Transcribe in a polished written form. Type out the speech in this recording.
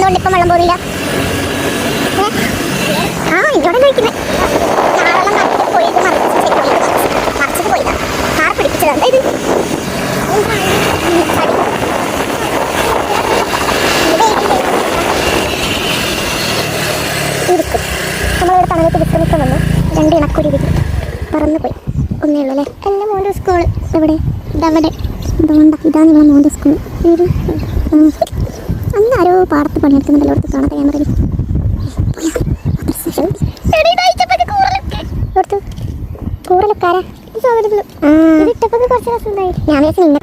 എന്തുകൊണ്ട് ഇപ്പം വെള്ളം പോകുന്നില്ല? ആ ഇതോടെ കഴിക്കുന്നത് മറിച്ചത് പോയില്ല. കാർ പിടിപ്പിച്ചത് എന്താ ഇത്? ഇരിക്കും. നമ്മളിവിടെ തണലത്ത് വിശ്രമിക്കാൻ വന്നു. 2 ഇണക്കുരുവി പറന്നു പോയി. ഒന്നേ ഉള്ളൂ അല്ലേ? എൻ്റെ മോൻ്റെ സ്കൂൾ എവിടെ? ഇതവിടെ. ഇതുകൊണ്ട ഇതാ നിങ്ങളെ മോൻ്റെ സ്കൂൾ. അന്ന് ആരോ പാടത്ത് പണിയെടുക്കുന്നുണ്ടല്ലോ. അടുത്ത് കാണാത്ത ക്യാമറയിൽ കൂറലൊക്കാരാ ഇതിട്ടപ്പോൾ കുറച്ച് രസമുണ്ടായി. ഞാൻ വിചാരിച്ചു നിങ്ങൾ